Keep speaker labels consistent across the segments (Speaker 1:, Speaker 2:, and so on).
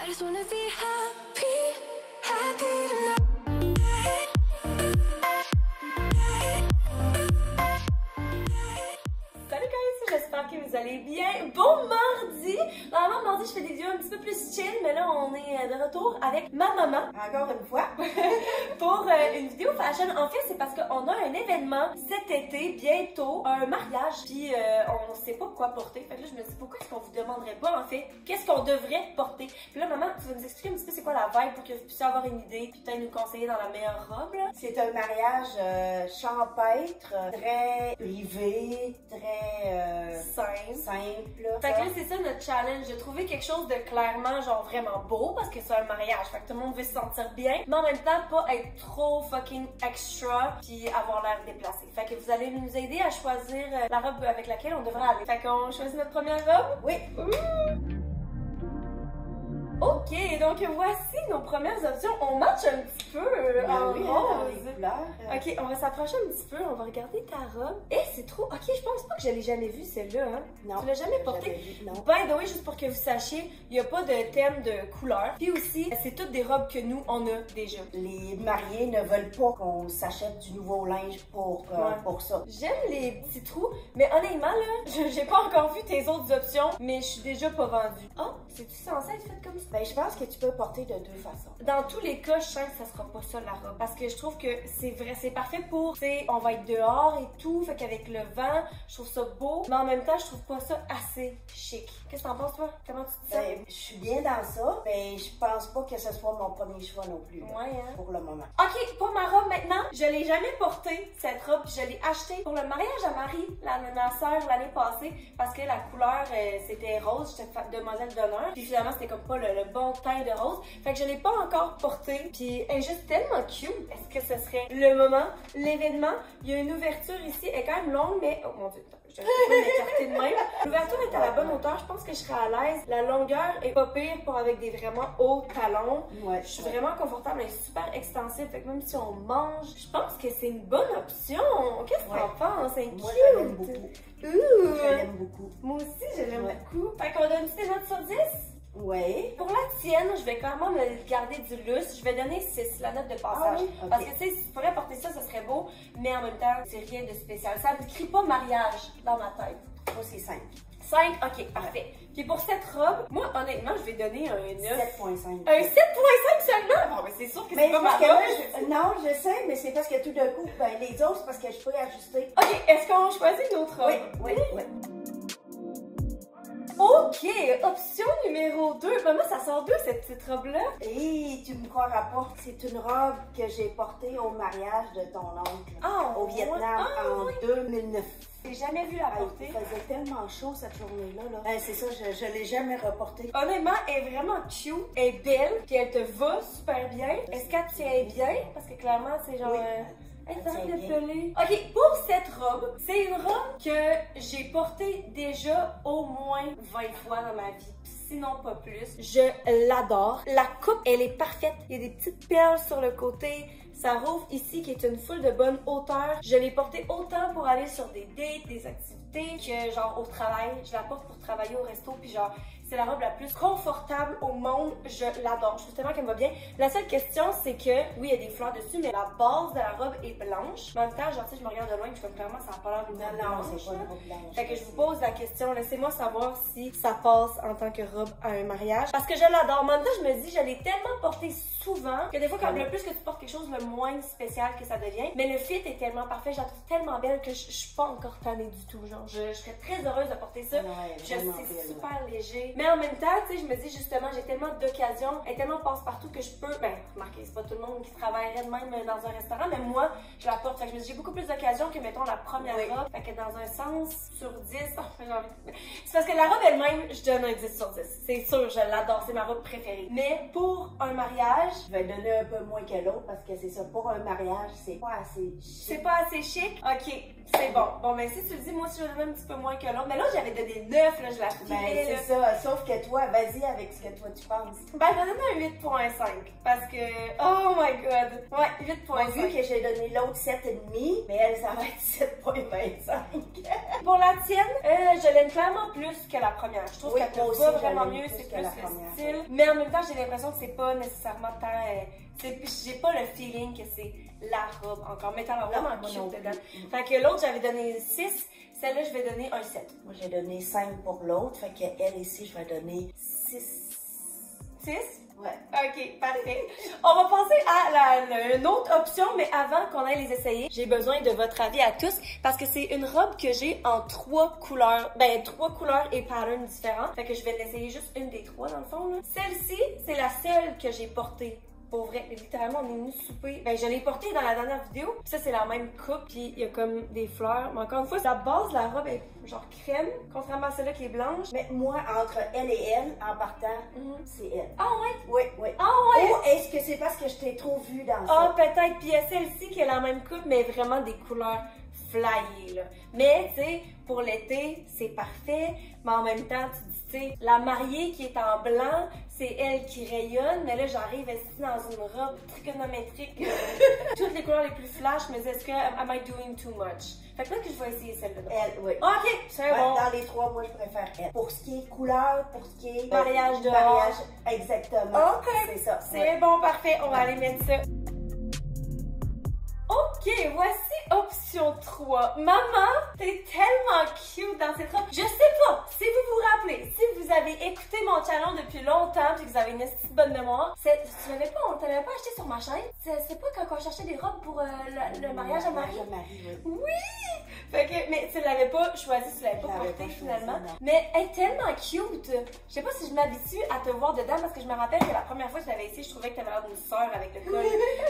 Speaker 1: I just wanna be happy, happy tonight.
Speaker 2: Salut guys, j'espère que vous allez bien. Bon mardi! Normalement, mardi, je fais des vidéos un petit peu plus chill, mais là, on est de retour avec ma maman, encore une fois, pour une vidéo fashion. En fait, c'est parce qu'on a un événement cet été, bientôt, un mariage, puis on sait pas quoi porter. Fait que là, je me dis, pourquoi est-ce qu'on vous demanderait pas, en fait, qu'est-ce qu'on devrait porter? Puis là, maman, tu vas nous expliquer un petit peu c'est quoi la vibe pour que vous puissiez avoir une idée, puis peut-être nous conseiller dans la meilleure robe, là.
Speaker 3: C'est un mariage champêtre, très privé, très simple.
Speaker 2: Fait que là, c'est ça notre challenge, de trouver quelque chose de clairement, genre vraiment beau, parce que c'est un mariage, fait que tout le monde veut se sentir bien, mais en même temps, pas être trop fucking extra, puis avoir l'air déplacé. Fait que vous allez nous aider à choisir la robe avec laquelle on devrait aller. Fait qu'on choisit notre première robe?
Speaker 3: Oui.
Speaker 2: Ok, donc voici nos premières options. On match un petit peu en
Speaker 3: oui,
Speaker 2: rose.
Speaker 3: les couleurs.
Speaker 2: Ok, on va s'approcher un petit peu, on va regarder ta robe. Eh, c'est trop... Ok, je pense pas que je l'ai jamais vue celle-là, hein?
Speaker 3: Non.
Speaker 2: Tu l'as jamais portée?
Speaker 3: Vu, non.
Speaker 2: By the way, juste pour que vous sachiez, il n'y a pas de thème de couleur. Puis aussi, c'est toutes des robes que nous, on a déjà.
Speaker 3: Les mariés ne veulent pas qu'on s'achète du nouveau linge pour ça.
Speaker 2: J'aime les petits trous, mais honnêtement, là, j'ai pas encore vu tes autres options, mais je suis déjà pas vendue. Oh, c'est-tu censé être fait comme ça?
Speaker 3: Ben, je pense que tu peux porter de deux façons.
Speaker 2: Dans tous les cas, je sens que ça sera pas ça la robe. Parce que je trouve que c'est vrai, c'est parfait pour, tu sais, on va être dehors et tout, fait qu'avec le vent, je trouve ça beau, mais en même temps, je trouve pas ça assez chic. Qu'est-ce que t'en penses, toi? Comment tu te sens?
Speaker 3: Ben, je suis bien dans ça, mais je pense pas que ce soit mon premier choix non plus. Là,
Speaker 2: ouais, hein?
Speaker 3: pour le moment.
Speaker 2: Ok, pour ma robe maintenant, je l'ai jamais portée, cette robe, je l'ai achetée pour le mariage à Marie, ma soeur, l'année passée, parce que la couleur, c'était rose, j'étais demoiselle d'honneur, puis finalement, c'était comme pas le bon teint de rose, fait que je l'ai pas encore portée, puis elle est juste tellement cute. Est-ce que ce serait le moment, l'événement? Il y a une ouverture ici, elle est quand même longue, mais... Oh mon Dieu, je vais pas m'écarter de même. L'ouverture est à la bonne hauteur, je pense que je serai à l'aise. La longueur est pas pire pour avec des vraiment hauts talons.
Speaker 3: Ouais,
Speaker 2: je suis vraiment confortable, elle est super extensive, fait que même si on mange, je pense que c'est une bonne option. Qu'est-ce que t'en penses? C'est cute.
Speaker 3: Moi, je l'aime beaucoup. Je l'aime beaucoup.
Speaker 2: Moi aussi, je l'aime beaucoup. Fait qu'on donne des notes sur 10?
Speaker 3: Oui.
Speaker 2: Pour la tienne, je vais quand même me garder du lousse. Je vais donner 6, la note de passage.
Speaker 3: Ah oui? Okay.
Speaker 2: Parce que, tu sais, si tu pourrais porter ça, ça serait beau, mais en même temps, c'est rien de spécial. Ça ne crie pas mariage dans ma tête.
Speaker 3: Moi, c'est 5.
Speaker 2: 5? Ok, parfait. Puis pour cette robe, moi, honnêtement, je vais donner un 9.
Speaker 3: 7.5.
Speaker 2: Un 7.5 seulement? Bon, mais c'est sûr que c'est pas ma robe.
Speaker 3: Non, je sais, mais c'est parce que tout d'un coup, ben, les autres, c'est parce que je peux ajuster.
Speaker 2: Ok, est-ce qu'on choisit une autre robe?
Speaker 3: Oui.
Speaker 2: Ok, option numéro 2. Maman, ça sort d'où cette petite robe-là?
Speaker 3: Et tu me croiras pas, c'est une robe que j'ai portée au mariage de ton oncle au Vietnam en 2009.
Speaker 2: J'ai jamais vu la porter.
Speaker 3: Il faisait tellement chaud cette journée-là. C'est ça, je l'ai jamais reportée.
Speaker 2: Honnêtement, elle est vraiment cute, elle est belle, puis elle te va super bien. Est-ce qu'elle tient bien? Parce que clairement, c'est genre... Elle de peler. Ok, pour cette robe, c'est une robe que j'ai portée déjà au moins 20 fois dans ma vie. Sinon pas plus. Je l'adore. La coupe, elle est parfaite. Il y a des petites perles sur le côté. Ça rouvre ici, qui est une foule de bonne hauteur. Je l'ai portée autant pour aller sur des dates, des activités, que genre au travail. Je la porte pour travailler au resto, puis genre, c'est la robe la plus confortable au monde. Je l'adore. Je trouve tellement qu'elle me va bien. La seule question, c'est que, oui, il y a des fleurs dessus, mais la base de la robe est blanche. Mais en même temps, genre, tu sais, je me regarde de loin, je suis comme clairement, ça n'a pas l'air d'une robe blanche.
Speaker 3: Non, c'est pas une robe blanche.
Speaker 2: Fait que je vous pose la question, laissez-moi savoir si ça passe en tant que robe à un mariage. Parce que je l'adore. En même temps, je me dis, je l'ai tellement portée souvent que des fois, quand le plus que tu portes quelque chose, le moins spécial que ça devient. Mais le fit est tellement parfait, je la trouve tellement belle que je suis pas encore tannée du tout. Genre, je serais très heureuse de porter ça. C'est super léger. Mais en même temps, tu sais, je me dis justement, j'ai tellement d'occasions, elle est tellement passe-partout que je peux, ben, remarquez, c'est pas tout le monde qui travaillerait de même dans un restaurant, mais moi, je la porte. Fait que je me dis, j'ai beaucoup plus d'occasions que, mettons, la première robe. Fait que dans un sens, sur 10, c'est parce que la robe elle-même, je donne un 10 sur 10. C'est sûr, je l'adore, c'est ma robe préférée. Mais pour un mariage,
Speaker 3: je vais donner un peu moins que l'autre parce que c'est ça, pour un mariage, c'est pas assez chic.
Speaker 2: C'est pas assez chic? Ok, c'est bon. Bon, mais si tu le dis, moi aussi, je donne un petit peu moins que l'autre. Mais là, j'avais donné 9, là, je la filais.
Speaker 3: Ben, c'est ça. Ça, Sauf que toi, vas-y avec ce que toi tu penses.
Speaker 2: Ben, je vais donner un 8.5 parce que, oh my god, ouais, 8.5.
Speaker 3: Vu que j'ai donné l'autre 7,5, mais elle, ça va être 7,25.
Speaker 2: Pour la tienne, je l'aime clairement plus que la première. Je trouve
Speaker 3: Oui,
Speaker 2: qu'elle
Speaker 3: moi
Speaker 2: peut
Speaker 3: aussi,
Speaker 2: pas
Speaker 3: je
Speaker 2: vraiment
Speaker 3: l'aime
Speaker 2: mieux,
Speaker 3: plus
Speaker 2: c'est
Speaker 3: que
Speaker 2: plus
Speaker 3: la
Speaker 2: le
Speaker 3: première.
Speaker 2: style. Mais en même temps, j'ai l'impression que c'est pas nécessairement tant... j'ai pas le feeling que c'est la robe encore. Mettant la robe en cute dedans. Fait que l'autre, j'avais donné 6. Celle-là, je vais donner un 7.
Speaker 3: Moi, j'ai donné 5 pour l'autre. Fait qu'elle ici, je vais donner 6.
Speaker 2: 6?
Speaker 3: Ouais.
Speaker 2: Ok, parfait. On va passer à une autre option, mais avant qu'on aille les essayer, j'ai besoin de votre avis à tous parce que c'est une robe que j'ai en 3 couleurs, 3 couleurs et patterns différents. Fait que je vais l'essayer juste une des 3 dans le fond. Celle-ci, c'est la seule que j'ai portée. Pour vrai, littéralement, on est venu souper. Ben, je l'ai portée dans la dernière vidéo. Ça, c'est la même coupe, puis il y a comme des fleurs. Mais encore une fois, la base de la robe est genre crème, contrairement à celle-là qui est blanche.
Speaker 3: Mais moi, entre elle et elle, en partant, c'est elle.
Speaker 2: Ah ouais?
Speaker 3: Oui, oui.
Speaker 2: Ah ouais?
Speaker 3: Ou est-ce que c'est parce que je t'ai trop vue dans ça?
Speaker 2: Ah, peut-être. Puis il y a celle-ci qui est la même coupe, mais vraiment des couleurs flyées, là. Mais, tu sais, pour l'été, c'est parfait. Mais en même temps, tu dis, tu sais, la mariée qui est en blanc, c'est elle qui rayonne. Mais là, j'arrive ici dans une robe trigonométrique. Toutes les couleurs les plus flash, mais est-ce que am I doing too much? Fait que là, que je vais essayer celle-là.
Speaker 3: Elle, oui.
Speaker 2: Ok, c'est bon.
Speaker 3: Dans les 3, moi, je préfère elle. Pour ce qui est couleur, pour ce qui est...
Speaker 2: Mariage dehors.
Speaker 3: Mariage, exactement.
Speaker 2: Ok.
Speaker 3: C'est ça.
Speaker 2: C'est bon, parfait. On va aller mettre ça. Ok, voici option 3. Maman, t'es tellement cute dans cette robe. Je sais pas si vous vous rappelez, si vous avez écouté mon channel depuis longtemps et que vous avez une petite bonne mémoire, tu l'avais pas, on te l'avait pas acheté sur ma chaîne. C'est pas quand on cherchait des robes pour le mariage à Marie? Oui! Fait que, mais tu l'avais pas choisi, tu l'avais pas porté finalement. Mais elle est tellement cute. Je sais pas si je m'habitue à te voir dedans parce que je me rappelle que la première fois que je l'avais essayé, je trouvais que t'avais l'air d'une sœur avec le col.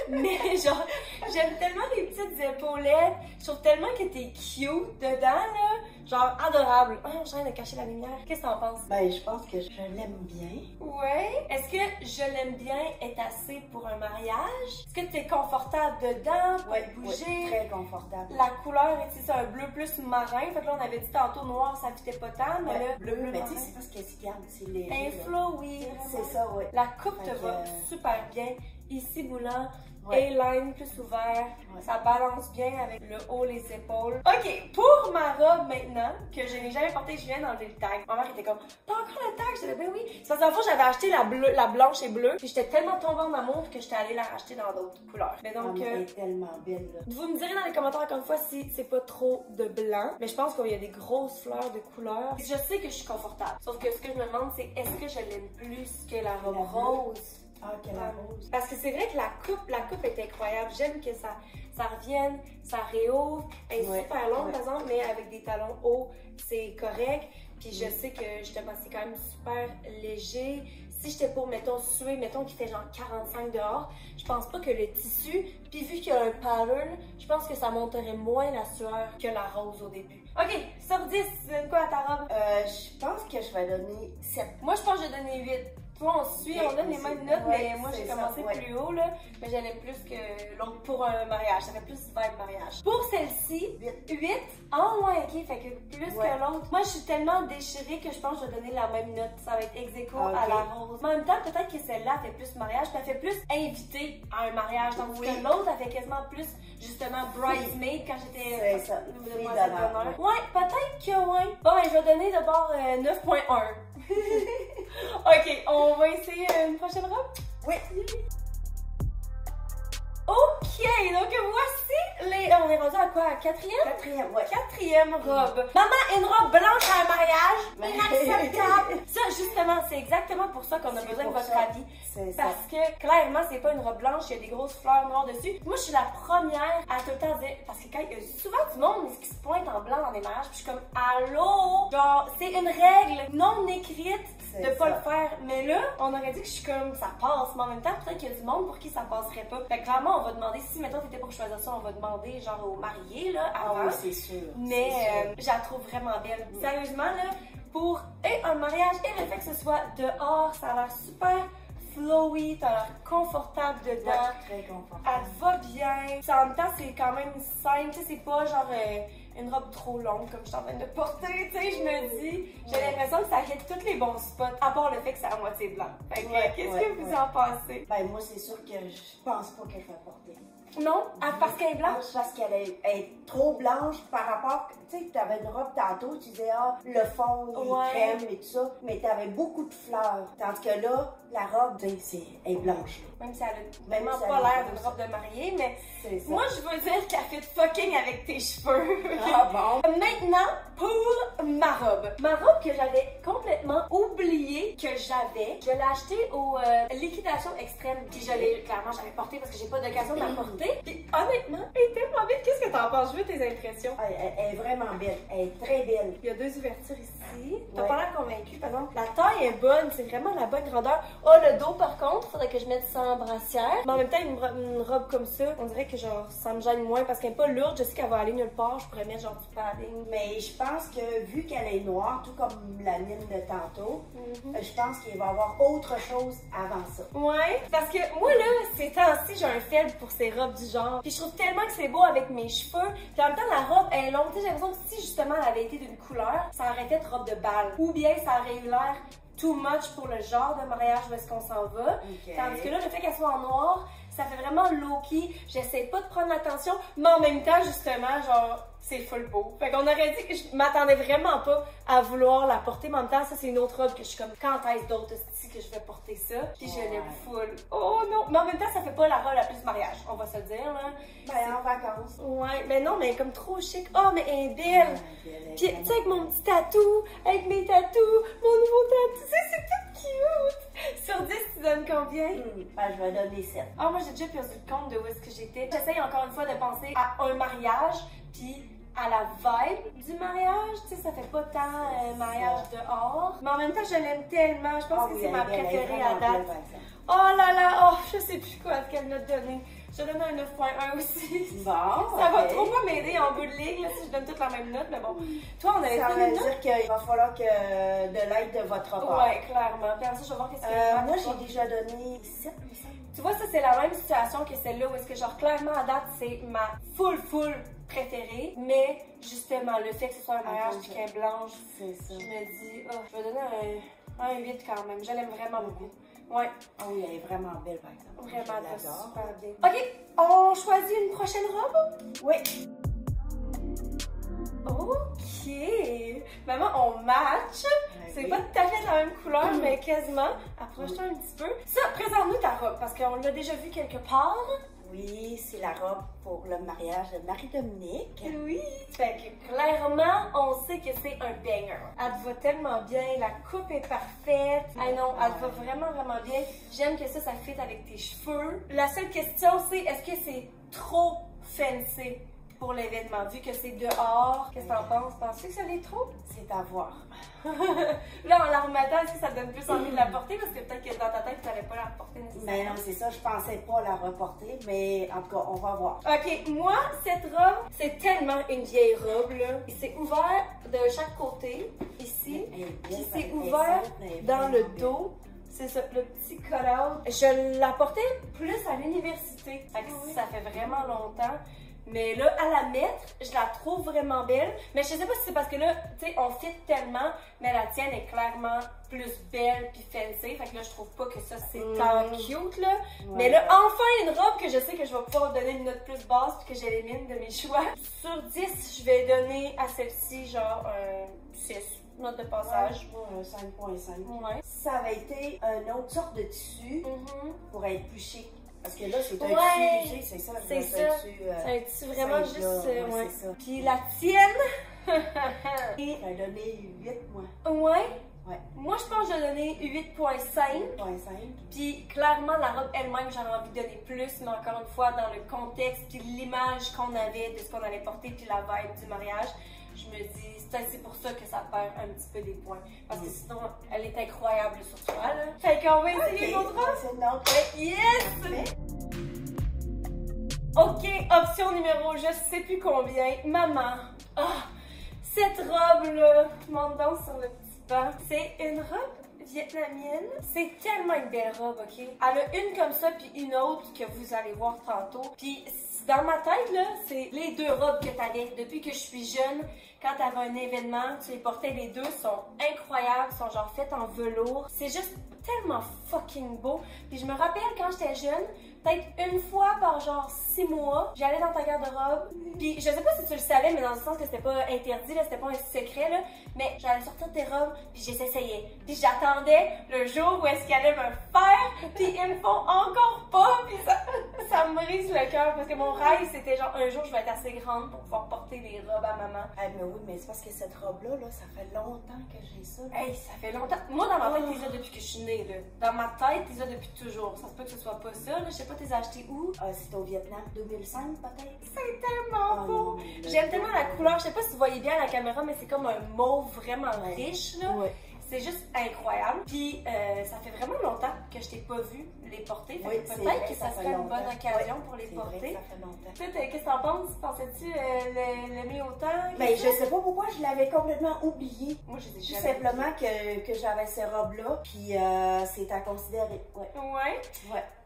Speaker 2: Mais genre, j'aime tellement les petites épaulettes. Je trouve tellement que t'es cute dedans, là. Genre, adorable. Oh, j'ai envie de cacher la lumière. Qu'est-ce que t'en penses?
Speaker 3: Ben, je pense que je l'aime bien.
Speaker 2: Ouais. Est-ce que je l'aime bien est assez pour un mariage? Est-ce que t'es confortable dedans pour bouger?
Speaker 3: Oui, très confortable.
Speaker 2: La couleur, c'est un bleu plus marin. Fait que là, on avait dit tantôt noir, ça fitait pas tant, mais là,
Speaker 3: bleu, mais tu sais, c'est parce que c'est calme, c'est léger.
Speaker 2: un flow, oui.
Speaker 3: C'est ça, oui.
Speaker 2: La coupe te va super bien. Ici, boulant. A-line plus ouvert, ça balance bien avec le haut, les épaules. Ok, pour ma robe maintenant, que je n'ai jamais portée, je viens d'enlever le tag. Ma mère était comme, t'as encore le tag? J'étais ben oui. C'est parce qu'en fait, j'avais acheté la blanche et bleue, puis j'étais tellement tombée en amour que j'étais allée la racheter dans d'autres couleurs. Mais donc,
Speaker 3: elle est tellement belle, là.
Speaker 2: Vous me direz dans les commentaires encore une fois si c'est pas trop de blanc, mais je pense qu'il y a des grosses fleurs de couleurs. Je sais que je suis confortable, sauf que ce que je me demande, c'est est-ce que je l'aime plus que la robe rose?
Speaker 3: Ah, quelle rose.
Speaker 2: Parce que c'est vrai que la coupe est incroyable. J'aime que ça revienne, ça réouvre. Elle est super longue, par exemple, mais avec des talons hauts, c'est correct. Puis je sais que justement, c'est quand même super léger. Si j'étais pour, mettons, suer, mettons qu'il fait genre 45 dehors, je pense pas que le tissu, puis vu qu'il y a un pattern, je pense que ça monterait moins la sueur que la rose au début. Ok, sur 10, tu donnes quoi à ta robe?
Speaker 3: Je pense que je vais donner 7.
Speaker 2: Moi, je pense que je vais donner 8. Toi, on donne les mêmes notes, mais moi, j'ai commencé plus haut, là. Mais j'en ai plus que l'autre pour un mariage. Ça fait plus vibe mariage. Pour celle-ci, 8. Ah ouais, ok, fait que plus que l'autre. Moi, je suis tellement déchirée que je pense que je vais donner la même note. Ça va être ex-aequo à la rose. Mais en même temps, peut-être que celle-là fait plus mariage, puis elle fait plus invité à un mariage. Tandis que l'autre, elle fait quasiment plus, justement, bridesmaid quand j'étais demoiselle d'honneur. Ouais, peut-être que ouais. Bon, ben, je vais donner d'abord 9.1. Ok, on va essayer une prochaine robe?
Speaker 3: Oui.
Speaker 2: Ok, donc voici les... On est rendu à quoi? Quatrième? Quatrième robe. Maman, une robe blanche à un mariage? Inacceptable! Ça, justement, c'est exactement pour ça qu'on a besoin de votre avis. Parce que, clairement, c'est pas une robe blanche, il y a des grosses fleurs noires dessus. Moi, je suis la première à tout le temps dire... Parce que quand il y a souvent du monde qui se pointe en blanc dans des mariages, puis je suis comme, allô? Genre, c'est une règle non écrite de pas le faire. Mais là, on aurait dit que je suis comme, ça passe. Mais en même temps, peut-être qu'il y a du monde pour qui ça passerait pas. Fait que clairement, on va demander, si mettons t'étais pour choisir ça, on va demander genre aux mariés, là, avant.
Speaker 3: Ah oui, c'est sûr.
Speaker 2: Mais je la trouve vraiment belle. Sérieusement, là, pour un mariage et le fait que ce soit dehors, ça a l'air super flowy, t'as l'air confortable dedans.
Speaker 3: Ouais, très confortable.
Speaker 2: Elle va bien. En même temps, c'est quand même simple, tu sais, c'est pas genre une robe trop longue comme je suis en train de porter, tu sais, je me dis, j'ai l'impression que ça hit tous les bons spots, à part le fait que c'est à moitié blanc. Fait que, qu'est-ce que vous en pensez?
Speaker 3: Ben, moi, c'est sûr que je pense pas que je vais porter.
Speaker 2: Non? Parce qu'elle est blanche?
Speaker 3: Parce qu'elle est trop blanche par rapport, tu sais, tu avais une robe tantôt, tu disais, ah, le fond, il est crème et tout ça, mais tu avais beaucoup de fleurs. Tandis que là, la robe, tu sais, elle est blanche.
Speaker 2: Même si elle a vraiment pas l'air d'une robe de mariée, mais moi, je veux dire qu'elle fait fucking avec tes cheveux.
Speaker 3: Ah bon?
Speaker 2: Maintenant, pour ma robe. Ma robe que j'avais complètement oublié que j'avais, je l'ai achetée au liquidation extrême. Puis je l'ai, clairement, j'avais portée parce que j'ai pas d'occasion de la porter. Puis honnêtement, elle est tellement belle. Qu'est-ce que t'en penses? Je veux tes impressions.
Speaker 3: Elle est vraiment belle. Elle est très belle.
Speaker 2: Il y a 2 ouvertures ici. T'as pas l'air convaincue, par exemple. La taille est bonne, c'est vraiment la bonne grandeur. Oh, le dos, par contre, faudrait que je mette sans brassière. Mais en même temps, une robe comme ça, on dirait que genre, ça me gêne moins parce qu'elle est pas lourde. Je sais qu'elle va aller nulle part. Je pourrais mettre genre du padding.
Speaker 3: Mais je pense que vu qu'elle est noire, tout comme la mienne de tantôt, je pense qu'il va y avoir autre chose avant ça.
Speaker 2: Ouais, parce que moi là, ces temps-ci, j'ai un faible pour ces robes du genre. Puis je trouve tellement que c'est beau avec mes cheveux. Puis en même temps, la robe elle est longue. Tu sais, j'ai l'impression que si justement elle avait été d'une couleur, ça aurait fait robe de bal. Ou bien ça aurait eu l'air too much pour le genre de mariage où est-ce qu'on s'en va. Tandis que là, le fait qu'elle soit en noir, ça fait vraiment low-key. J'essaie pas de prendre l'attention, mais en même temps, justement, genre, c'est full beau. Fait qu'on aurait dit que je m'attendais vraiment pas à vouloir la porter, mais en même temps, ça, c'est une autre robe que je suis comme, quand est-ce d'autres styles que je vais porter ça? Puis je l'aime full. Oh non! Mais en même temps, ça fait pas la robe la plus mariage, on va se dire, là.
Speaker 3: Ben, en vacances.
Speaker 2: Ouais, mais non, mais elle est comme trop chic. Oh, mais elle est belle! Puis, tu sais, avec mon petit tatou, avec mes tatous, mon nouveau tatou, c'est tout cute! Sur 10, tu donnes combien?
Speaker 3: Ben, je vais donner 7.
Speaker 2: Ah, moi, j'ai déjà perdu le compte de où est-ce que j'étais. J'essaye encore une fois de penser à un mariage, puis à la vibe du mariage. Tu sais, ça fait pas tant mariage dehors. Mais en même temps, je l'aime tellement. Je pense que c'est ma préférée à date. Oh là là! Oh, je sais plus quoi, quelle note donner. Je donne un 9.1 aussi.
Speaker 3: Bon,
Speaker 2: ça va trop pas m'aider en bout de ligne là, si je donne toutes la même note, mais bon. Toi, on avait
Speaker 3: ça
Speaker 2: fait
Speaker 3: veut dire qu'il va falloir que de l'aide de votre part.
Speaker 2: Ouais, clairement. Puis après ça, je vais voir qu'est-ce que
Speaker 3: moi, j'ai déjà donné 7,
Speaker 2: tu vois, ça, c'est la même situation que celle-là où est-ce que, genre, clairement, à date, c'est ma full préférée. Mais, justement, le fait que ce soit un mariage puis qu'elle est blanche,
Speaker 3: c'est ça. Je
Speaker 2: me dis, oh, je vais donner un 8 quand même. Je l'aime vraiment beaucoup. Ouais.
Speaker 3: Ah oui, elle est vraiment belle, par exemple.
Speaker 2: Vraiment, super bien. OK, on choisit une prochaine robe?
Speaker 3: Oui.
Speaker 2: OK. Maman, on match. C'est pas tout à fait la même couleur, mais quasiment. Approche-toi un petit peu. Ça, présente-nous ta robe, parce qu'on l'a déjà vu quelque part.
Speaker 3: Oui, c'est la robe pour le mariage de Marie-Dominique.
Speaker 2: Oui. Fait que clairement, on sait que c'est un banger. Elle te va tellement bien, la coupe est parfaite. Ah non, elle te va vraiment, vraiment bien. J'aime que ça fit avec tes cheveux. La seule question, c'est est-ce que c'est trop fancy pour l'événement, vu que c'est dehors? Qu'est-ce que t'en penses? Penses-tu que ça l'est trop?
Speaker 3: C'est à voir.
Speaker 2: Là, en la remettant, est-ce que ça te donne plus envie de la porter? Parce que peut-être que dans ta tête, tu n'allais pas la reporter nécessairement.
Speaker 3: Mais non, c'est ça, je pensais pas la reporter, mais en tout cas, on va voir.
Speaker 2: OK, moi, cette robe, c'est tellement une vieille robe, là. C'est ouvert de chaque côté, ici, puis c'est ouvert dans le dos. C'est ça, le petit cut-out. Je la portais plus à l'université. Ça fait vraiment longtemps. Mais là, à la mettre, je la trouve vraiment belle. Mais je sais pas si c'est parce que là, tu sais, on fit tellement, mais la tienne est clairement plus belle puis fancy. Fait que là, je trouve pas que ça, c'est tant cute, là. Ouais. Mais là, enfin, une robe que je sais que je vais pouvoir donner une note plus basse puis que j'élimine de mes choix. Sur 10, je vais donner à celle-ci, genre, 6. Note de passage.
Speaker 3: Ouais, 5.5.
Speaker 2: Ouais.
Speaker 3: Ça avait été une autre sorte de tissu pour être plus chic. Parce que là, c'est un tissu, tu sais, c'est ça.
Speaker 2: C'est ça. C'est un tissu vraiment juste. Ouais. Puis la tienne.
Speaker 3: J'ai donné 8, moi.
Speaker 2: Ouais.
Speaker 3: Ouais.
Speaker 2: Moi, je pense que j'ai donné 8.5. Puis clairement, la robe elle-même, j'aurais envie de donner plus, mais encore une fois, dans le contexte, puis l'image qu'on avait de ce qu'on allait porter, puis la vibe du mariage, je me dis, c'est pour ça que ça perd un petit peu des points. Parce que sinon, elle est incroyable sur toi, là. Fait qu'on va essayer l'autre robe. Yes! OK, option numéro, je sais plus combien. Maman. Ah, cette robe-là, monte donc sur le petit banc. C'est une robe vietnamienne. C'est tellement une belle robe, OK? Elle a une comme ça, puis une autre que vous allez voir tantôt. Puis Dans ma tête, là, c'est les deux robes que t'avais. Depuis que je suis jeune, quand t'avais un événement, tu les portais, les deux sont incroyables, sont genre faites en velours. C'est juste tellement fucking beau. Puis je me rappelle quand j'étais jeune, peut-être une fois par genre 6 mois, j'allais dans ta garde-robe. Puis je sais pas si tu le savais, mais dans le sens que c'était pas interdit, là, c'était pas un secret, là. Mais j'allais sortir tes robes, puis j'essayais. Puis j'attendais le jour où est-ce qu'ils allaient me faire, puis ils me font encore pas, puis ça me brise le cœur parce que mon rêve c'était genre un jour je vais être assez grande pour pouvoir porter des robes à maman.
Speaker 3: Mais oui, mais c'est parce que cette robe-là, là, ça fait longtemps que j'ai ça.
Speaker 2: Hey, ça fait longtemps. Moi, dans ma tête, t'es là depuis que je suis née, là. Dans ma tête, t'es là depuis toujours. Ça se peut que ce soit pas ça, là. Je sais pas, t'es acheté où?
Speaker 3: C'est au Vietnam, 2005 peut-être?
Speaker 2: C'est tellement beau! J'aime tellement la couleur. Je sais pas si vous voyez bien à la caméra, mais c'est comme un mauve vraiment riche, là.
Speaker 3: Ouais.
Speaker 2: C'est juste incroyable. Puis, ça fait vraiment longtemps que je t'ai pas vu les porter. Fait que peut-être que ça serait une bonne occasion pour les porter.
Speaker 3: Vrai, ça fait longtemps.
Speaker 2: Toi, qu'est-ce que t'en penses? Pensais-tu l'aimer autant?
Speaker 3: Ben, je sais pas pourquoi je l'avais complètement oublié.
Speaker 2: Moi, je
Speaker 3: Tout simplement que j'avais ces robes-là, puis c'est à considérer. Ouais.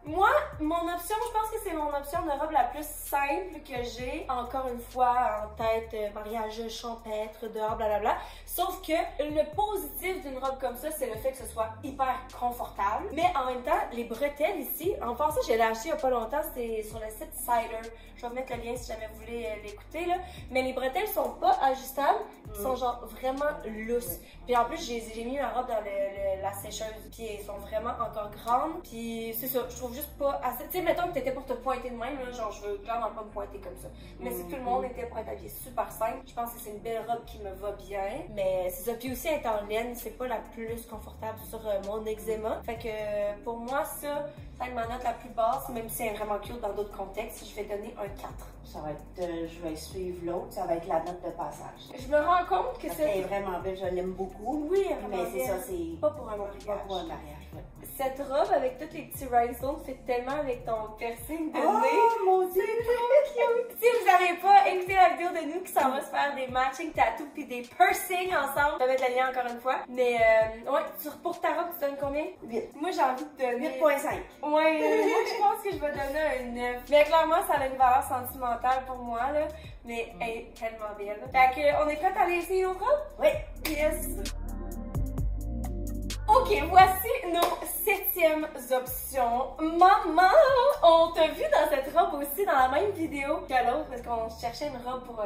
Speaker 2: Moi, mon option, je pense que c'est mon option de robe la plus simple que j'ai. Encore une fois, en tête, mariage champêtre, dehors, blablabla. Sauf que le positif d'une robe comme ça, c'est le fait que ce soit hyper confortable. Mais en même temps, les bretelles ici, en passant, je l'ai acheté il n'y a pas longtemps, c'est sur le site Cider. Je vais vous mettre le lien si jamais vous voulez l'écouter, là. Mais les bretelles sont pas ajustables, sont genre vraiment lousses. Puis en plus, j'ai mis ma robe dans la sécheuse, puis elles sont vraiment encore grandes. Puis c'est ça, je trouve juste pas assez. Tu sais, mettons que t'étais pour te pointer de même, là, genre je veux clairement pas me pointer comme ça. Mais si tout le monde était pour être habillé super simple, je pense que c'est une belle robe qui me va bien. Mais c'est ça, puis aussi être en laine, c'est pas la plus confortable sur mon eczéma. Fait que pour moi, ça va être ma note la plus basse, même si elle est vraiment cute dans d'autres contextes, je vais donner un 4.
Speaker 3: Ça va être, je vais suivre l'autre, ça va être la note de passage.
Speaker 2: Je me rends compte que
Speaker 3: c'est vraiment belle, je l'aime beaucoup.
Speaker 2: Oui,
Speaker 3: mais c'est ça, c'est
Speaker 2: pas pour un mariage.
Speaker 3: Pas pour un mariage, ouais.
Speaker 2: Cette robe avec tous les petits rhinestones fait tellement avec ton piercing de nez.
Speaker 3: Oh mon Dieu!
Speaker 2: C'est trop cute! Si vous n'avez pas écouté la vidéo de nous qui s'en va se faire des matching tattoos puis des piercings ensemble, je vais mettre le lien encore une fois. Mais ouais, pour ta robe, tu donnes combien?
Speaker 3: 8.
Speaker 2: Moi j'ai envie de donner
Speaker 3: 8.5.
Speaker 2: Ouais, moi je pense que je vais donner un 9. Mais clairement, ça a une valeur sentimentale pour moi, là. Mais elle est tellement belle. Fait que, on est prête à aller essayer nos robes?
Speaker 3: Oui.
Speaker 2: Yes! Ok, voici nos 7e options. Maman! On t'a vu dans cette robe aussi, dans la même vidéo que l'autre, parce qu'on cherchait une robe pour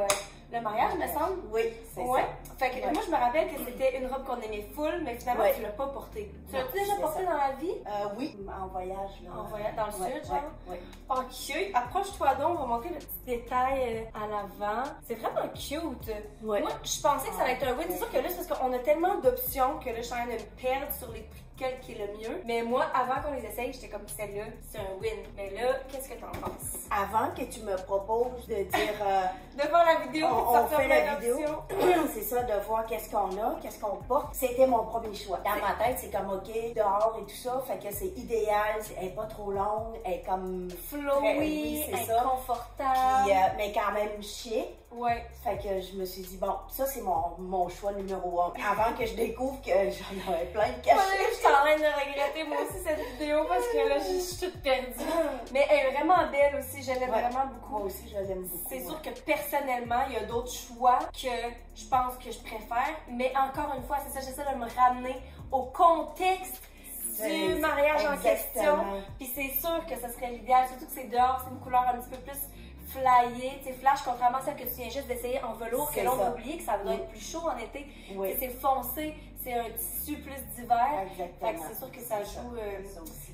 Speaker 2: le mariage, me semble.
Speaker 3: Oui, c'est
Speaker 2: ouais.
Speaker 3: ça.
Speaker 2: Fait que moi, je me rappelle que c'était une robe qu'on aimait full, mais finalement, tu l'as pas portée. Tu l'as déjà portée dans la vie?
Speaker 3: Oui, en voyage. Là.
Speaker 2: En voyage, dans le sud, genre?
Speaker 3: Oui.
Speaker 2: Ok, approche-toi donc, on va montrer le petit détail à l'avant. C'est vraiment cute.
Speaker 3: Ouais.
Speaker 2: Moi, je pensais que ça allait être un win. C'est sûr que là, c'est parce qu'on a tellement d'options que là, je suis en train de me perdre sur les prix. Quel qui est le mieux. Mais moi, avant qu'on les essaye, j'étais comme celle-là, c'est un win. Mais là, qu'est-ce que t'en penses?
Speaker 3: Avant que tu me proposes de dire...
Speaker 2: de voir la vidéo,
Speaker 3: on fait la vidéo. C'est ça, de voir qu'est-ce qu'on a, qu'est-ce qu'on porte. C'était mon premier choix. Dans ma tête, c'est comme OK, dehors et tout ça, fait que c'est idéal, elle est pas trop longue, elle est comme...
Speaker 2: flowy, elle est confortable.
Speaker 3: Puis, mais quand même chic.
Speaker 2: Ouais.
Speaker 3: Fait que je me suis dit, bon, ça c'est mon choix numéro 1. Avant que je découvre que j'en avais plein de cachets.
Speaker 2: Ouais, je suis en train de regretter moi aussi cette vidéo parce que là, je suis toute perdue. Mais elle est vraiment belle aussi, je l'aime vraiment beaucoup.
Speaker 3: Moi aussi, je l'aime beaucoup.
Speaker 2: C'est sûr que personnellement, il y a d'autres choix que je pense que je préfère. Mais encore une fois, c'est ça, j'essaie de me ramener au contexte du mariage en question. Puis c'est sûr que ce serait l'idéal, surtout que c'est dehors, c'est une couleur un petit peu plus flyée, tu sais, flash, contrairement à celle que tu viens juste d'essayer en velours, que là on a oublié que ça doit être plus chaud en été. Oui. C'est foncé, c'est un tissu plus d'hiver. Fait que c'est sûr que ça joue,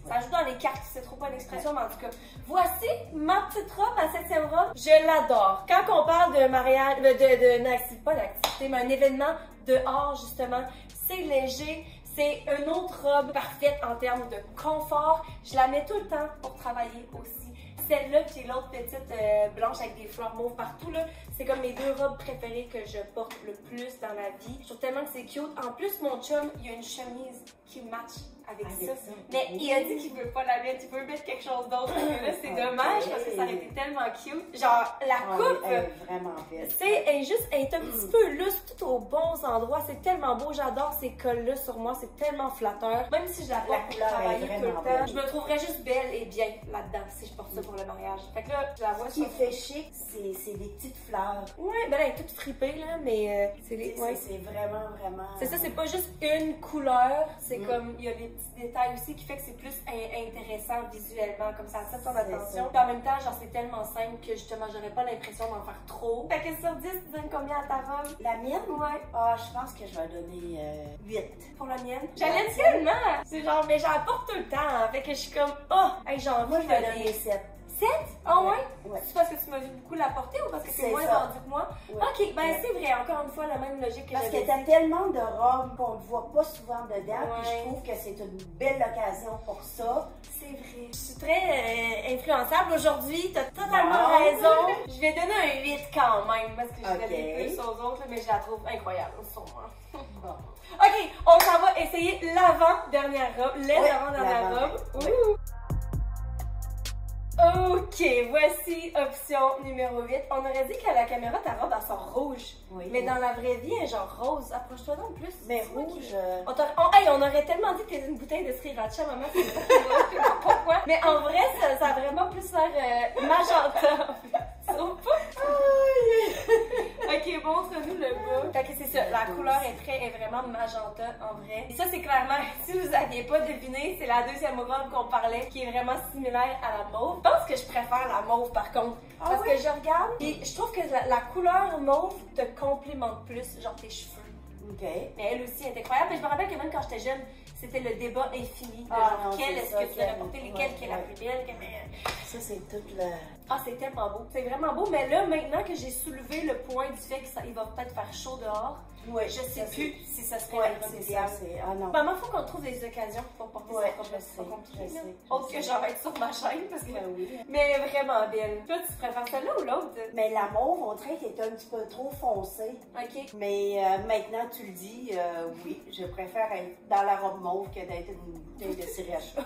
Speaker 2: ça joue dans les cartes, c'est trop pas une expression, mais en tout cas. Voici ma petite robe, ma 7e robe. Je l'adore. Quand on parle de mariage, pas d'activité, mais un événement dehors, justement, c'est léger. C'est une autre robe parfaite en termes de confort. Je la mets tout le temps pour travailler aussi. Celle-là, puis l'autre petite blanche avec des fleurs mauves partout, là, c'est comme mes deux robes préférées que je porte le plus dans la vie. Je trouve tellement que c'est cute. En plus, mon chum, il a une chemise qui match avec ça. Mais il a dit qu'il veut pas la mettre, il veut mettre quelque chose d'autre. Là, c'est dommage parce que ça aurait été tellement cute. Genre, la coupe,
Speaker 3: elle est vraiment belle.
Speaker 2: tu sais, elle est un petit peu lousse, tout aux bons endroits. C'est tellement beau, j'adore ces cols-là sur moi, c'est tellement flatteur. Même si je la porte pour travailler tout le temps, je me trouverais juste belle et bien là-dedans si je porte ça pour le mariage. Fait que là, je la vois.
Speaker 3: Ce qui fait chic, c'est des petites fleurs.
Speaker 2: Ouais, ben là, elle est toute fripée, là, mais c'est les. Ouais.
Speaker 3: C'est vraiment, vraiment.
Speaker 2: C'est ça, c'est pas juste une couleur, c'est comme, il y a des petits détails aussi qui fait que c'est plus intéressant visuellement, comme ça attire ton attention. Puis en même temps, genre, c'est tellement simple que justement, j'aurais pas l'impression d'en faire trop. Fait que sur 10, tu donnes combien à ta robe?
Speaker 3: La mienne?
Speaker 2: Ouais.
Speaker 3: Ah, je pense que je vais donner 8.
Speaker 2: Pour la mienne? J'allais tellement! C'est genre, mais j'en porte tout le temps, hein. Fait que je suis comme, oh! Hey, genre,
Speaker 3: Moi, je vais donner 7.
Speaker 2: 7? Ah ouais?
Speaker 3: Ouais.
Speaker 2: C'est parce que tu m'as vu beaucoup la porter ou parce que c'est moins
Speaker 3: ça.
Speaker 2: vendu que moi?
Speaker 3: Ouais.
Speaker 2: Ok, ben c'est vrai, encore une fois, la même logique que
Speaker 3: Parce
Speaker 2: j'avais
Speaker 3: que t'as
Speaker 2: dit.
Speaker 3: tellement de robes qu'on ne voit pas souvent dedans,
Speaker 2: Ouais.
Speaker 3: puis je trouve que c'est une belle occasion pour ça.
Speaker 2: C'est vrai. Je suis très influençable aujourd'hui, t'as totalement
Speaker 3: Bon.
Speaker 2: raison. Je vais donner un 8 quand même, parce que je
Speaker 3: Ok.
Speaker 2: donne plus aux autres, mais je la trouve incroyable, sur moi.
Speaker 3: Bon.
Speaker 2: Ok, on s'en va essayer l'avant-dernière robe, les
Speaker 3: Ouais,
Speaker 2: avant-dernières
Speaker 3: l'avant.
Speaker 2: robes.
Speaker 3: Ouais.
Speaker 2: Ouh. Ok, voici option numéro 8. On aurait dit qu'à la caméra, ta robe, elle sort rouge.
Speaker 3: Oui.
Speaker 2: Mais dans la vraie vie, elle est genre rose. Approche-toi donc plus.
Speaker 3: Mais
Speaker 2: C'est moi qui-
Speaker 3: rouge.
Speaker 2: On aurait tellement dit que t'es une bouteille de sriracha, maman. C'est pas très drôle, je sais pas pourquoi. Mais en vrai, ça a vraiment plus l'air magenta. Tu trouves pas? Ok, montre-nous le bas. Fait que c'est ça, la couleur est vraiment magenta en vrai. Et ça, c'est clairement, si vous aviez pas deviné, c'est la deuxième robe qu'on parlait qui est vraiment similaire à la mauve. Je pense que je préfère la mauve par contre.
Speaker 3: Ah
Speaker 2: Parce
Speaker 3: oui?
Speaker 2: que je regarde et je trouve que la couleur mauve te complémente plus, genre tes cheveux.
Speaker 3: OK.
Speaker 2: Mais elle aussi est incroyable. Mais je me rappelle que même quand j'étais jeune, c'était le débat infini de
Speaker 3: Ah
Speaker 2: genre,
Speaker 3: non,
Speaker 2: quelle
Speaker 3: c'est
Speaker 2: est-ce
Speaker 3: ça,
Speaker 2: que tu aurais
Speaker 3: quelle-
Speaker 2: porté,
Speaker 3: ouais,
Speaker 2: lesquelles qui est la
Speaker 3: ouais.
Speaker 2: plus belle.
Speaker 3: Ça, c'est tout le.
Speaker 2: Ah, c'est tellement beau. C'est vraiment beau. Mais là, maintenant que j'ai soulevé le point du fait qu'il va peut-être faire chaud dehors,
Speaker 3: Ouais,
Speaker 2: je sais plus si ça serait
Speaker 3: Ouais,
Speaker 2: la robe
Speaker 3: c'est
Speaker 2: idéale.
Speaker 3: ça. Ah non.
Speaker 2: Maman, faut qu'on trouve des occasions pour porter
Speaker 3: Ouais,
Speaker 2: cette robe.
Speaker 3: je
Speaker 2: C'est pas
Speaker 3: sais,
Speaker 2: compliqué,
Speaker 3: je
Speaker 2: là.
Speaker 3: sais,
Speaker 2: Autre
Speaker 3: je
Speaker 2: que
Speaker 3: sais.
Speaker 2: genre être sur ma chaîne parce que.
Speaker 3: Ben oui.
Speaker 2: Mais vraiment belle. Toi, tu préfères celle-là ou l'autre?
Speaker 3: Mais la mauve, on dirait qu'elle est un petit peu trop foncée.
Speaker 2: Ok.
Speaker 3: Mais maintenant, tu le dis, oui, je préfère être dans la robe mauve que d'être une bouteille de sriracha.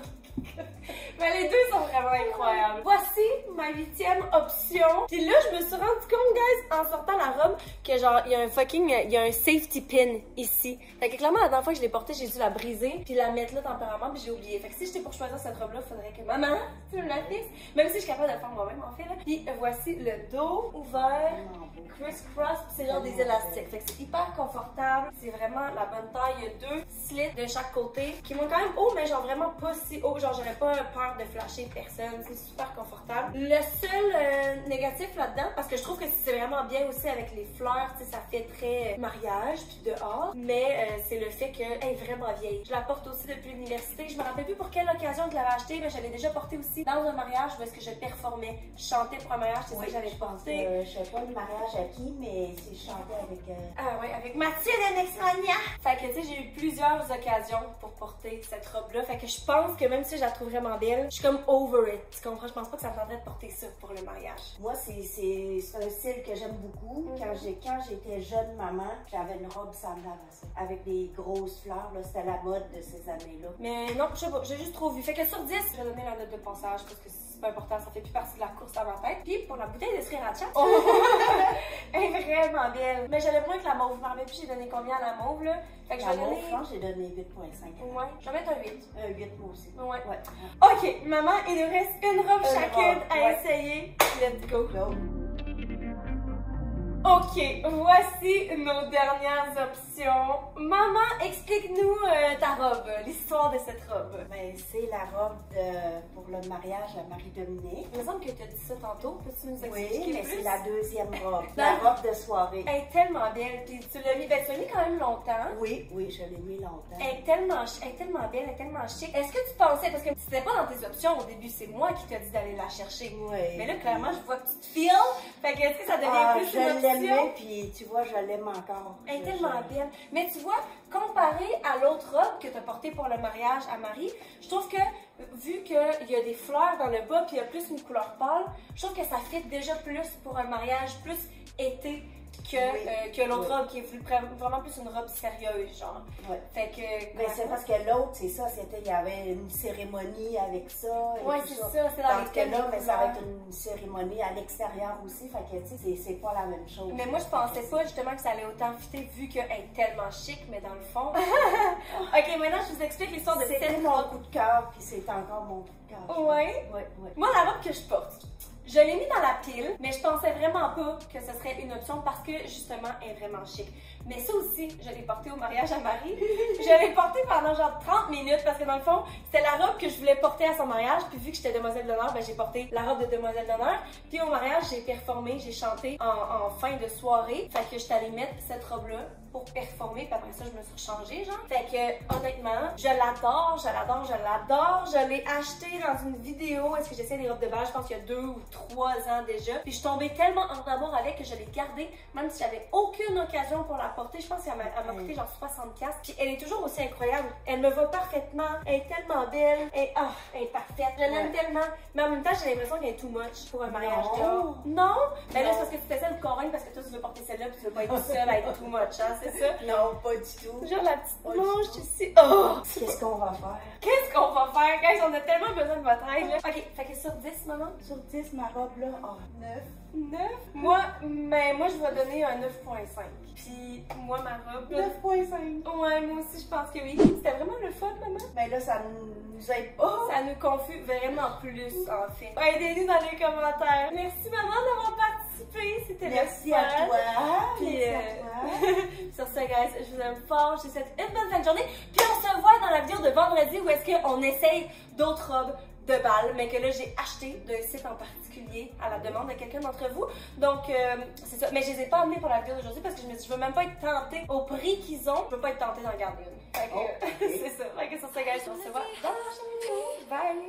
Speaker 2: Mais les deux sont vraiment incroyables. Voici ma 8e option. Puis là, je me suis rendu compte, guys, en sortant la robe, que genre, il y a un safety pin ici. Fait que clairement, la dernière fois que je l'ai portée, j'ai dû la briser, puis la mettre là temporairement, puis j'ai oublié. Fait que si j'étais pour choisir cette robe-là, il faudrait que maman, tu me la fixes. Même si je suis capable de le faire moi-même, en fait, là. Puis voici le dos ouvert.
Speaker 3: Vraiment beau.
Speaker 2: Criss-cross, c'est genre des élastiques. Fait que c'est hyper confortable. C'est vraiment la bonne taille. Il y a 2 slits de chaque côté qui montent quand même haut, mais genre vraiment pas si haut. Genre, j'aurais pas peur de flasher personne. C'est super confortable. Le seul négatif là-dedans, parce que je trouve que c'est vraiment bien aussi avec les fleurs, tu sais, ça fait très mariage puis dehors. Mais c'est le fait qu'elle est vraiment vieille. Je la porte aussi depuis l'université. Je me rappelle plus pour quelle occasion je l'avais achetée, mais je l'avais déjà portée aussi dans un mariage où est-ce que je performais. Je chantais pour un mariage, c'est ça que j'avais porté.
Speaker 3: Je sais pas le mariage à qui, mais c'est chanté avec.
Speaker 2: Ah ouais, avec Mathilde Nexmania! Fait que tu sais, j'ai eu plusieurs occasions pour porter cette robe-là. Fait que je pense que même si je la trouve vraiment belle, je suis comme over it. Tu comprends? Je pense pas que ça me tendrait de porter ça pour le mariage.
Speaker 3: Moi, c'est un style que j'aime beaucoup. Quand j'étais jeune maman, j'avais une robe semblable à ça. Avec des grosses fleurs, là, c'était la mode de ces années-là.
Speaker 2: Mais non, je sais pas, j'ai juste trop vu. Fait que sur 10, je vais donner la note de passage parce que c'est pas important, ça fait plus partie de la course à ma tête. Puis pour la bouteille de sriracha, elle est vraiment belle. Mais j'allais moins que la mauve. Je m'en rappelle plus, j'ai donné combien à la mauve là. Fait que je
Speaker 3: La
Speaker 2: vais
Speaker 3: mauve,
Speaker 2: donner.
Speaker 3: je pense que j'ai donné 8,5.
Speaker 2: Ouais, je vais mettre un 8.
Speaker 3: 8 moi aussi.
Speaker 2: Ouais.
Speaker 3: Ouais.
Speaker 2: Ok, maman, il nous reste une robe
Speaker 3: Une
Speaker 2: chacune
Speaker 3: robe,
Speaker 2: à
Speaker 3: ouais.
Speaker 2: essayer. Let's go.
Speaker 3: Go.
Speaker 2: Ok, voici nos dernières options. Maman, explique-nous ta robe, l'histoire de cette robe.
Speaker 3: Ben, c'est la robe pour le mariage à Marie-Dominique.
Speaker 2: Il me semble que tu as dit ça tantôt. Peux-tu nous expliquer
Speaker 3: Oui, mais
Speaker 2: plus?
Speaker 3: c'est la deuxième robe.
Speaker 2: Non.
Speaker 3: La robe de soirée.
Speaker 2: Elle est tellement belle. Puis tu l'as mis, ben, tu l'as mis quand même longtemps.
Speaker 3: Oui, oui, je l'ai mis longtemps.
Speaker 2: Elle est tellement belle, elle est tellement chic. Est-ce que tu pensais, parce que c'était pas dans tes options au début, c'est moi qui t'ai dit d'aller la chercher.
Speaker 3: Oui.
Speaker 2: Mais là, clairement, je vois que tu te files. Fait que est-ce que ça devient plus
Speaker 3: je
Speaker 2: une option?
Speaker 3: l'aimais, puis tu vois, je l'aime encore.
Speaker 2: Elle est tellement belle. Mais tu vois, comparé à l'autre robe que tu as portée pour le mariage à Marie, je trouve que, vu qu'il y a des fleurs dans le bas puis il y a plus une couleur pâle, je trouve que ça fit déjà plus pour un mariage plus été que l'autre robe qui est vraiment plus une robe sérieuse, genre.
Speaker 3: Ouais.
Speaker 2: Fait que.
Speaker 3: Mais c'est parce que l'autre, c'est ça, il y avait une cérémonie avec ça.
Speaker 2: Ouais, c'est ça, c'est dans les
Speaker 3: que là, mais ça va
Speaker 2: couleurs.
Speaker 3: être une cérémonie à l'extérieur aussi. Fait que, tu sais, c'est pas la même chose.
Speaker 2: Mais moi, je pensais pas justement que ça allait autant fitter vu qu'elle est tellement chic, mais dans le fond. Ok, maintenant, je vous explique l'histoire de
Speaker 3: C'était
Speaker 2: cette
Speaker 3: mon
Speaker 2: robe.
Speaker 3: coup de cœur, puis c'est encore mon coup de cœur.
Speaker 2: Ouais.
Speaker 3: Ouais.
Speaker 2: Moi, la robe que je porte, je l'ai mis dans la pile, mais je pensais vraiment pas que ce serait une option parce que justement, elle est vraiment chic. Mais ça aussi, je l'ai portée au mariage à Marie. Je l'ai portée pendant genre 30 minutes parce que dans le fond, c'était la robe que je voulais porter à son mariage. Puis vu que j'étais demoiselle d'honneur, ben j'ai porté la robe de demoiselle d'honneur. Puis au mariage, j'ai performé, j'ai chanté en fin de soirée. Fait que j'étais allée mettre cette robe-là pour performer. Puis après ça, je me suis rechangée, genre. Fait que honnêtement, je l'adore, je l'adore, je l'adore. Je l'ai achetée dans une vidéo. Est-ce que j'essaie des robes de bal? Je pense qu'il y a 2 ou 3 ans déjà. Puis je suis tombée tellement en amour avec que je l'ai gardée, même si j'avais aucune occasion pour la porter. Je pense qu'elle m'a coûté genre 60$. Puis elle est toujours aussi incroyable. Elle me va parfaitement. Elle est tellement belle. Elle est parfaite. Je l'aime tellement. Mais en même temps, j'ai l'impression qu'elle est too much pour un mariage dehors. Non? Mais là, c'est parce que tu essaies de convaincre parce que toi, tu veux porter celle-là puis tu veux pas être seule à être too much, hein, c'est ça?
Speaker 3: Non, pas du tout.
Speaker 2: Genre la petite
Speaker 3: Pas
Speaker 2: manche
Speaker 3: du tout.
Speaker 2: ici. Oh!
Speaker 3: Qu'est-ce qu'on va faire?
Speaker 2: Qu'est-ce qu'on va faire, guys? On a tellement besoin de votre aide, là. Ok, fait que sur 10, maman?
Speaker 3: Sur 10, ma robe là, 9.
Speaker 2: 9? Moi, je vais donner un 9.5. Puis, moi, ma robe.
Speaker 3: 9.5.
Speaker 2: Ouais, moi aussi, je pense que oui. C'était vraiment le fun, maman.
Speaker 3: Mais là, ça nous aide pas.
Speaker 2: Ça nous confuse vraiment plus, en fait. Aidez-nous dans les commentaires. Merci, maman, d'avoir participé. C'était le
Speaker 3: Merci
Speaker 2: fun.
Speaker 3: à toi.
Speaker 2: Puis,
Speaker 3: Merci à toi.
Speaker 2: sur ce, guys, je vous aime fort. Je vous souhaite une bonne fin de journée. Puis, on se voit dans la vidéo de vendredi où est-ce qu'on essaye d'autres robes de bal, mais que là j'ai acheté d'un site en particulier à la demande de quelqu'un d'entre vous. Donc c'est ça. Mais je les ai pas amenées pour la vidéo d'aujourd'hui parce que je me suis dit je veux même pas être tentée au prix qu'ils ont. Je veux pas être tentée d'en garder une. Fait que c'est ça. Fait que sur ce, guys, on se voit dans la prochaine vidéo. Bye!